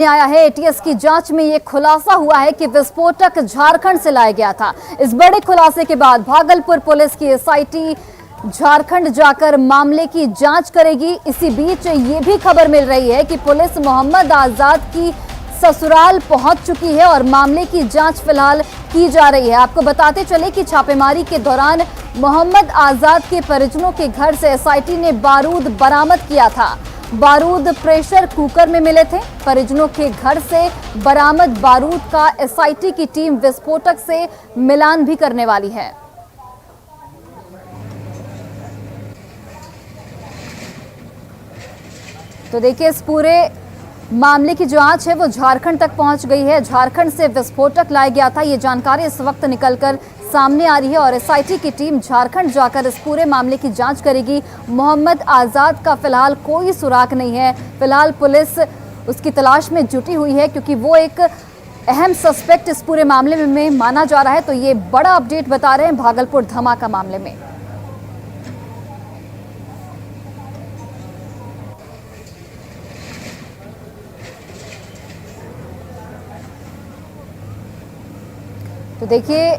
आया है। एटीएस की जांच में यह खुलासा हुआ है कि विस्फोटक झारखंड से लाया गया था। इस बड़े खुलासे के बाद भागलपुर पुलिस की एसआईटी झारखंड जाकर मामले की जांच करेगी। इसी बीच ये भी खबर मिल रही है कि पुलिस मोहम्मद आजाद की ससुराल पहुंच चुकी है और मामले की जांच फिलहाल की जा रही है। आपको बताते चले कि छापेमारी के दौरान मोहम्मद आजाद के परिजनों के घर से एसआईटी ने बारूद बरामद किया था। बारूद प्रेशर कुकर में मिले थे। परिजनों के घर से बरामद बारूद का एसआईटी की टीम विस्फोटक से मिलान भी करने वाली है। तो देखिए, इस पूरे मामले की जांच है वो झारखंड तक पहुंच गई है। झारखंड से विस्फोटक लाया गया था, ये जानकारी इस वक्त निकलकर सामने आ रही है और एसआईटी की टीम झारखंड जाकर इस पूरे मामले की जांच करेगी। मोहम्मद आजाद का फिलहाल कोई सुराग नहीं है। फिलहाल पुलिस उसकी तलाश में जुटी हुई है क्योंकि वो एक अहम सस्पेक्ट इस पूरे मामले में माना जा रहा है। तो ये बड़ा अपडेट बता रहे हैं भागलपुर धमाका मामले में। तो देखिए,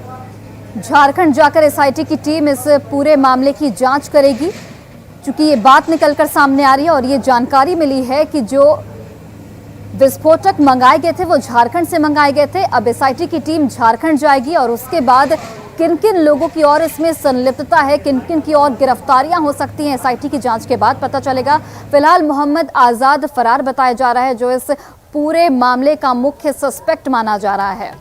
झारखंड जाकर एसआईटी की टीम इस पूरे मामले की जांच करेगी। चूंकि ये बात निकलकर सामने आ रही है और ये जानकारी मिली है कि जो विस्फोटक मंगाए गए थे वो झारखंड से मंगाए गए थे। अब एसआईटी की टीम झारखंड जाएगी और उसके बाद किन किन लोगों की और इसमें संलिप्तता है, किन किन की और गिरफ्तारियां हो सकती हैं, एसआईटी की जांच के बाद पता चलेगा। फिलहाल मोहम्मद आजाद फरार बताया जा रहा है, जो इस पूरे मामले का मुख्य सस्पेक्ट माना जा रहा है।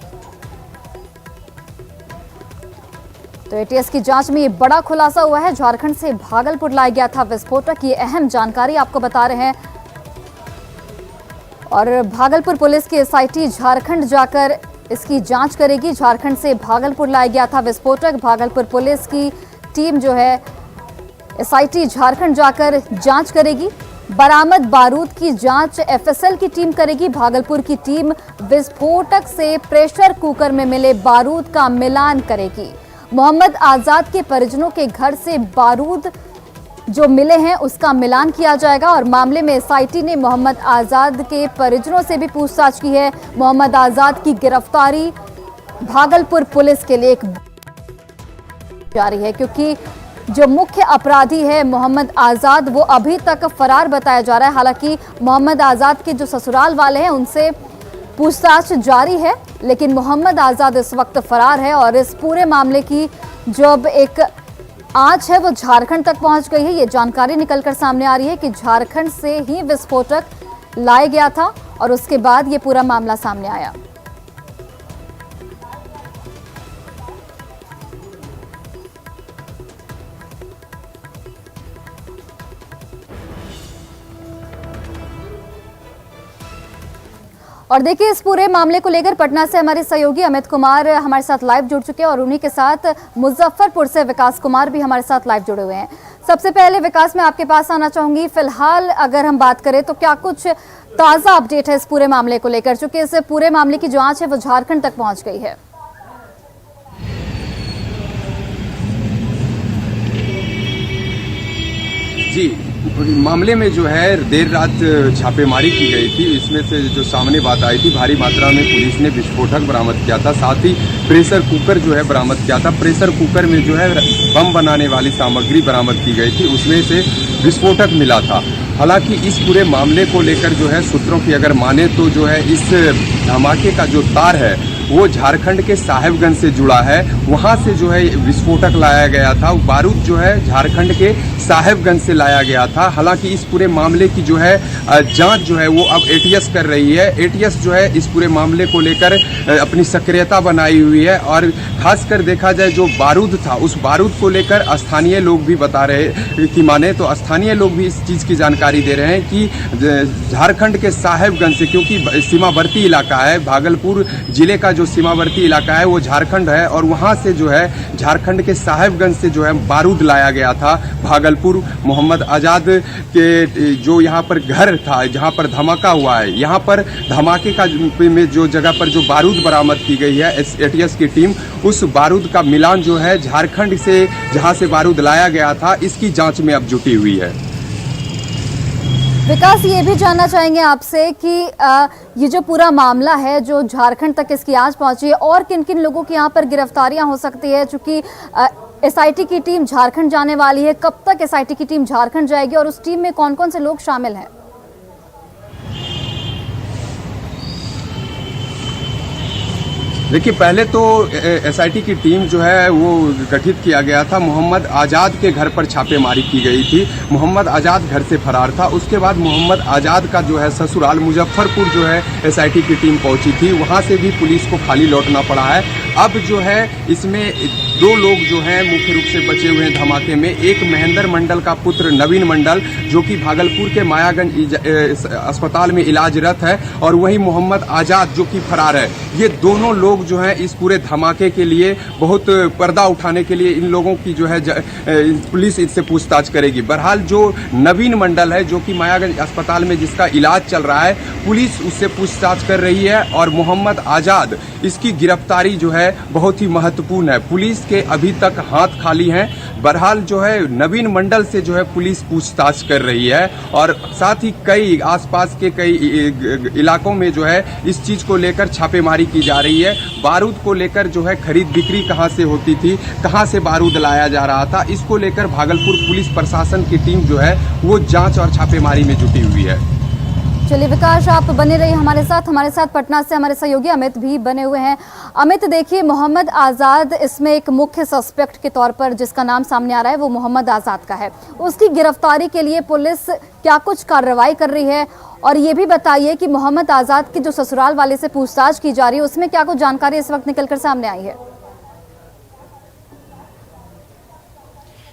तो एटीएस की जांच में ये बड़ा खुलासा हुआ है। झारखंड से भागलपुर लाया गया था विस्फोटक, ये अहम जानकारी आपको बता रहे हैं। और भागलपुर पुलिस की एसआईटी झारखंड जाकर इसकी जांच करेगी। झारखंड से भागलपुर लाया गया था विस्फोटक। भागलपुर पुलिस की टीम जो है एसआईटी झारखंड जाकर जांच करेगी। बरामद बारूद की जांच एफएसएल की टीम करेगी। भागलपुर की टीम विस्फोटक से प्रेशर कुकर में मिले बारूद का मिलान करेगी। मोहम्मद आजाद के परिजनों के घर से बारूद जो मिले हैं उसका मिलान किया जाएगा और मामले में एसआईटी ने मोहम्मद आजाद के परिजनों से भी पूछताछ की है। मोहम्मद आजाद की गिरफ्तारी भागलपुर पुलिस के लिए एक जारी है क्योंकि जो मुख्य अपराधी है मोहम्मद आजाद वो अभी तक फरार बताया जा रहा है। हालांकि मोहम्मद आजाद के जो ससुराल वाले हैं उनसे पूछताछ जारी है, लेकिन मोहम्मद आजाद इस वक्त फरार है और इस पूरे मामले की जो अब एक आंच है वो झारखंड तक पहुंच गई है। ये जानकारी निकलकर सामने आ रही है कि झारखंड से ही विस्फोटक लाया गया था और उसके बाद ये पूरा मामला सामने आया। और देखिए, इस पूरे मामले को लेकर पटना से हमारे सहयोगी अमित कुमार हमारे साथ लाइव जुड़ चुके हैं और उन्हीं के साथ मुजफ्फरपुर से विकास कुमार भी हमारे साथ लाइव जुड़े हुए हैं। सबसे पहले विकास, मैं आपके पास आना चाहूंगी। फिलहाल अगर हम बात करें तो क्या कुछ ताजा अपडेट है इस पूरे मामले को लेकर, चूंकि इस पूरे मामले की जांच है वो झारखंड तक पहुंच गई है? जी, मामले में जो है देर रात छापेमारी की गई थी। इसमें से जो सामने बात आई थी, भारी मात्रा में पुलिस ने विस्फोटक बरामद किया था, साथ ही प्रेशर कुकर जो है बरामद किया था। प्रेशर कुकर में जो है बम बनाने वाली सामग्री बरामद की गई थी, उसमें से विस्फोटक मिला था। हालांकि इस पूरे मामले को लेकर जो है सूत्रों की अगर माने तो जो है इस धमाके का जो तार है वो झारखंड के साहेबगंज से जुड़ा है। वहां से जो है विस्फोटक लाया गया था। बारूद जो है झारखंड के साहेबगंज से लाया गया था। हालांकि इस पूरे मामले की जो है जांच जो है वो अब एटीएस कर रही है। एटीएस जो है इस पूरे मामले को लेकर अपनी सक्रियता बनाई हुई है और खासकर देखा जाए जो बारूद था उस बारूद को लेकर स्थानीय लोग भी बता रहे कि माने तो स्थानीय लोग भी इस चीज़ की जानकारी दे रहे हैं कि झारखंड के साहेबगंज से, क्योंकि सीमावर्ती इलाका है, भागलपुर जिले का जो सीमावर्ती इलाका है वो झारखंड है और वहां से जो है झारखंड के साहेबगंज से जो है बारूद लाया गया था भागलपुर। मोहम्मद आजाद के जो यहाँ पर घर था जहाँ पर धमाका हुआ है, यहाँ पर धमाके का में जो जगह पर जो बारूद बरामद की गई है एटीएस की टीम उस बारूद का मिलान जो है झारखंड से जहाँ से बारूद लाया गया था इसकी जांच में अब जुटी हुई है। विकास, ये भी जानना चाहेंगे आपसे कि ये जो पूरा मामला है जो झारखंड तक इसकी आज पहुंची है, और किन किन लोगों की यहाँ पर गिरफ्तारियां हो सकती है, चूंकि एसआईटी की टीम झारखंड जाने वाली है। कब तक एसआईटी की टीम झारखंड जाएगी और उस टीम में कौन कौन से लोग शामिल हैं? देखिए, पहले तो एसआईटी की टीम जो है वो गठित किया गया था। मोहम्मद आज़ाद के घर पर छापेमारी की गई थी। मोहम्मद आज़ाद घर से फरार था। उसके बाद मोहम्मद आज़ाद का जो है ससुराल मुजफ्फरपुर जो है एसआईटी की टीम पहुंची थी। वहां से भी पुलिस को खाली लौटना पड़ा है। अब जो है इसमें दो लोग जो हैं मुख्य रूप से बचे हुए हैं धमाके में। एक महेंद्र मंडल का पुत्र नवीन मंडल जो कि भागलपुर के मायागंज अस्पताल में इलाजरत है, और वही मोहम्मद आज़ाद जो कि फरार है। ये दोनों लोग जो है इस पूरे धमाके के लिए बहुत पर्दा उठाने के लिए इन लोगों की जो है पुलिस इससे पूछताछ करेगी। बहरहाल जो नवीन मंडल है जो कि मायागंज अस्पताल में जिसका इलाज चल रहा है, पुलिस उससे पूछताछ कर रही है। और मोहम्मद आज़ाद इसकी गिरफ्तारी जो है बहुत ही महत्वपूर्ण है। पुलिस के अभी तक हाथ खाली हैं। बहरहाल जो है नवीन मंडल से जो है पुलिस पूछताछ कर रही है, और साथ ही कई आसपास के कई इलाकों में जो है इस चीज़ को लेकर छापेमारी की जा रही है। बारूद को लेकर जो है खरीद बिक्री कहां से होती थी, कहां से बारूद लाया जा रहा था, इसको लेकर भागलपुर पुलिस प्रशासन की टीम जो है वो जांच और छापेमारी में जुटी हुई है। चलिए विकास, आप बने रहिए हमारे साथ पटना से हमारे सहयोगी अमित भी बने हुए हैं। अमित, देखिए, मोहम्मद आज़ाद इसमें एक मुख्य सस्पेक्ट के तौर पर जिसका नाम सामने आ रहा है वो मोहम्मद आज़ाद का है। उसकी गिरफ्तारी के लिए पुलिस क्या कुछ कार्रवाई कर रही है, और ये भी बताइए कि मोहम्मद आज़ाद की जो ससुराल वाले से पूछताछ की जा रही है उसमें क्या कुछ जानकारी इस वक्त निकलकर सामने आई है?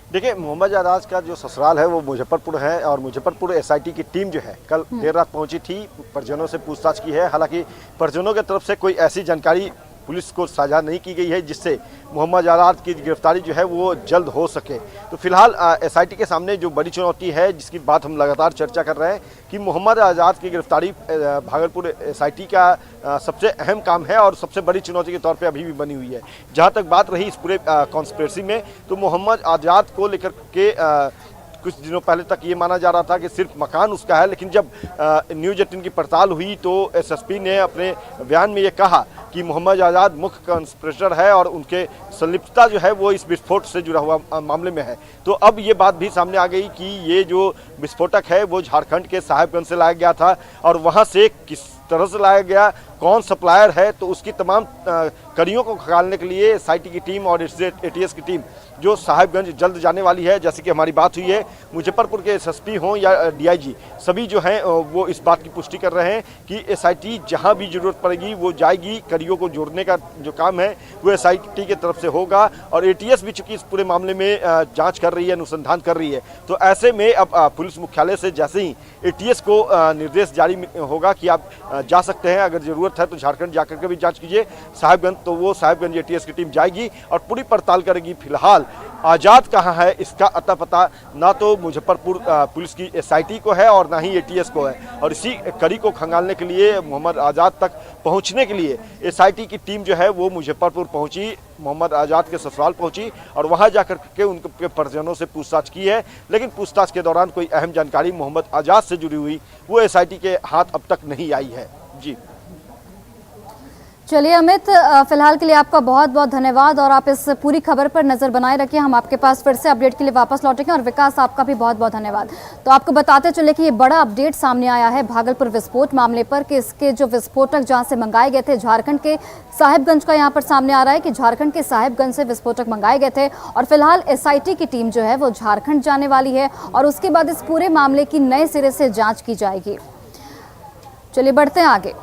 देखिए, मोहम्मद आज़ाद का जो ससुराल है वो मुजफ्फरपुर है, और मुजफ्फरपुर एसआईटी की टीम जो है कल देर रात पहुंची थी, परिजनों से पूछताछ की है। हालांकि परिजनों की तरफ से कोई ऐसी जानकारी पुलिस को साझा नहीं की गई है जिससे मोहम्मद आज़ाद की गिरफ्तारी जो है वो जल्द हो सके। तो फिलहाल एसआईटी के सामने जो बड़ी चुनौती है जिसकी बात हम लगातार चर्चा कर रहे हैं कि मोहम्मद आज़ाद की गिरफ्तारी भागलपुर एसआईटी का सबसे अहम काम है और सबसे बड़ी चुनौती के तौर पे अभी भी बनी हुई है। जहां तक बात रही इस पूरे कॉन्स्पिरेसी में, तो मोहम्मद आज़ाद को लेकर के कुछ दिनों पहले तक ये माना जा रहा था कि सिर्फ मकान उसका है, लेकिन जब न्यूज़ 18 की पड़ताल हुई तो एसएसपी ने अपने बयान में ये कहा कि मोहम्मद आज़ाद मुख्य कॉन्स्पिरेटर है और उनके संलिप्तता जो है वो इस विस्फोट से जुड़ा हुआ मामले में है। तो अब ये बात भी सामने आ गई कि ये जो विस्फोटक है वो झारखंड के साहेबगंज से लाया गया था, और वहाँ से किस तरह से लाया गया, कौन सप्लायर है, तो उसकी तमाम कड़ियों को खंगालने के लिए एसआईटी की टीम और एटीएस की टीम जो साहिबगंज जल्द जाने वाली है। जैसे कि हमारी बात हुई है, मुजफ्फरपुर के एसएसपी हों या डीआईजी, सभी जो हैं वो इस बात की पुष्टि कर रहे हैं कि एसआईटी जहां भी जरूरत पड़ेगी वो जाएगी। कड़ियों को जोड़ने का जो काम है वो एसआईटी की तरफ से होगा, और एटीएस भी चूंकि इस पूरे मामले में जाँच कर रही है, अनुसंधान कर रही है। तो ऐसे में अब पुलिस मुख्यालय से जैसे ही एटीएस को निर्देश जारी होगा कि आप जा सकते हैं, अगर जरूरत है तो झारखंड जाकर के भी जांच कीजिए साहिबगंज, तो वो साहिबगंज एटीएस की टीम जाएगी और पूरी पड़ताल करेगी। फिलहाल आज़ाद कहाँ है इसका अता पता ना तो मुजफ्फरपुर पुलिस की एसआईटी को है और ना ही एटीएस को है, और इसी कड़ी को खंगालने के लिए मोहम्मद आज़ाद तक पहुंचने के लिए एसआईटी की टीम जो है वो मुजफ्फरपुर पहुंची, मोहम्मद आज़ाद के ससुराल पहुंची और वहां जाकर के उनके परिजनों से पूछताछ की है। लेकिन पूछताछ के दौरान कोई अहम जानकारी मोहम्मद आज़ाद से जुड़ी हुई वो एसआईटी के हाथ अब तक नहीं आई है। जी चलिए अमित, फिलहाल के लिए आपका बहुत बहुत धन्यवाद, और आप इस पूरी खबर पर नज़र बनाए रखिए। हम आपके पास फिर से अपडेट के लिए वापस लौटेंगे। और विकास, आपका भी बहुत बहुत धन्यवाद। तो आपको बताते चले कि ये बड़ा अपडेट सामने आया है भागलपुर विस्फोट मामले पर कि इसके जो विस्फोटक जहां से मंगाए गए थे, झारखंड के साहिबगंज का यहाँ पर सामने आ रहा है कि झारखंड के साहिबगंज से विस्फोटक मंगाए गए थे, और फिलहाल एसआईटी की टीम जो है वो झारखंड जाने वाली है, और उसके बाद इस पूरे मामले की नए सिरे से जाँच की जाएगी। चलिए बढ़ते हैं आगे।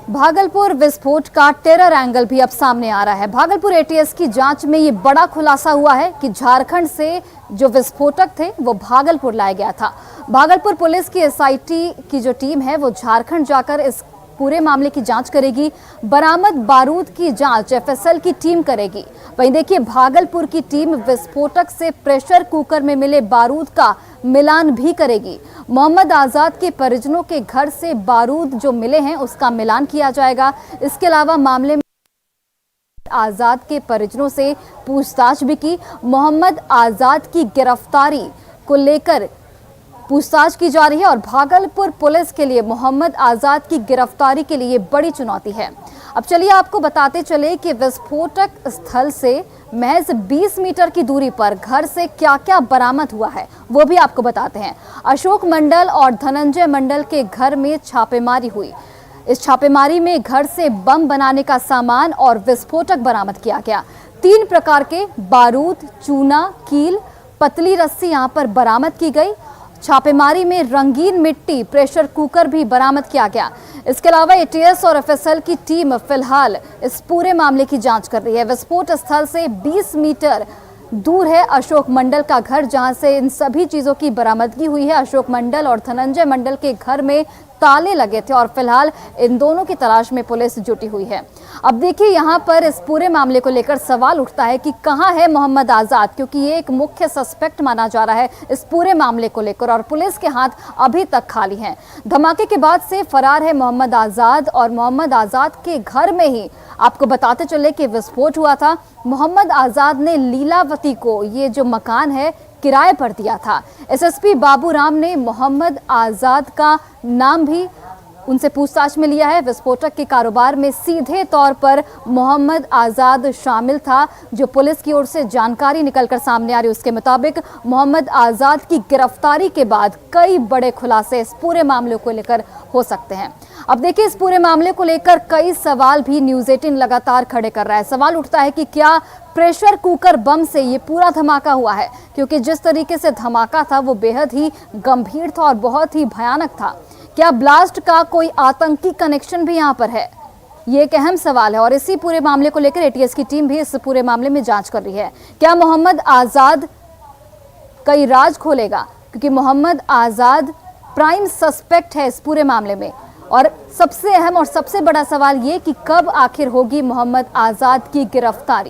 भागलपुर विस्फोट का टेरर एंगल भी अब सामने आ रहा है। भागलपुर एटीएस की जांच में ये बड़ा खुलासा हुआ है कि झारखंड से जो विस्फोटक थे वो भागलपुर लाया गया था। भागलपुर पुलिस की एसआईटी की जो टीम है वो झारखंड जाकर इस पूरे मामले की जांच करेगी। बरामद बारूद की जांच एफएसएल की टीम करेगी। वहीं देखिए, भागलपुर की टीम विस्फोटक से प्रेशर कुकर में मिले बारूद का मिलान भी करेगी। मोहम्मद आज़ाद के परिजनों के घर से बारूद जो मिले हैं उसका मिलान किया जाएगा। इसके अलावा मामले में आज़ाद के परिजनों से पूछताछ भी की। मोहम्मद आज़ाद की गिरफ्तारी को लेकर पूछताछ की जा रही है और भागलपुर पुलिस के लिए मोहम्मद आजाद की गिरफ्तारी के लिए बड़ी चुनौती है। अब चलिए आपको बताते चले कि विस्फोटक स्थल से महज 20 मीटर की दूरी पर घर से क्या क्या बरामद हुआ है वो भी आपको बताते हैं। अशोक मंडल और धनंजय मंडल के घर में छापेमारी हुई। इस छापेमारी में घर से बम बनाने का सामान और विस्फोटक बरामद किया गया। 3 प्रकार के बारूद, चूना, कील, पतली रस्सी यहां पर बरामद की गई। छापेमारी में रंगीन मिट्टी, प्रेशर कुकर भी बरामद किया गया। इसके अलावा एटीएस और एफएसएल की टीम फिलहाल इस पूरे मामले की जांच कर रही है। विस्फोट स्थल से 20 मीटर दूर है अशोक मंडल का घर, जहां से इन सभी चीजों की बरामदगी हुई है। अशोक मंडल और धनंजय मंडल के घर में ताले लगे थे और फिलहाल इन दोनों की तलाश में पुलिस जुटी हुई है। अब देखिए यहाँ पर इस पूरे मामले को लेकर सवाल उठता है कि कहाँ है मोहम्मद आजाद, क्योंकि ये एक मुख्य सस्पेक्ट माना जा रहा है इस पूरे मामले को लेकर और पुलिस के हाथ अभी तक खाली हैं। धमाके के बाद से फरार है मोहम्मद आजाद और मोहम्मद आजाद के घर में ही आपको बताते चले कि विस्फोट हुआ था। मोहम्मद आजाद ने लीलावती को ये जो मकान है किराए पर दिया था। एसएसपी बाबूराम ने मोहम्मद आजाद का नाम भी उनसे पूछताछ में लिया है। विस्फोटक के कारोबार में सीधे तौर पर मोहम्मद आजाद शामिल था। जो पुलिस की ओर से जानकारी निकलकर सामने आ रही उसके मुताबिक मोहम्मद आजाद की गिरफ्तारी के बाद कई बड़े खुलासे इस पूरे मामले को लेकर हो सकते हैं। अब देखिए इस पूरे मामले को लेकर कई सवाल भी न्यूज़ 18 लगातार खड़े कर रहा है। सवाल उठता है कि क्या प्रेशर कुकर बम से ये पूरा धमाका हुआ है, क्योंकि जिस तरीके से धमाका था वो बेहद ही गंभीर था और बहुत ही भयानक था। क्या ब्लास्ट का कोई आतंकी कनेक्शन भी यहाँ पर है, ये एक अहम सवाल है और इसी पूरे मामले को लेकर एटीएस की टीम भी इस पूरे मामले में जांच कर रही है। क्या मोहम्मद आजाद कई राज खोलेगा, क्योंकि मोहम्मद आजाद प्राइम सस्पेक्ट है इस पूरे मामले में। और सबसे अहम और सबसे बड़ा सवाल ये कि कब आखिर होगी मोहम्मद आजाद की गिरफ्तारी।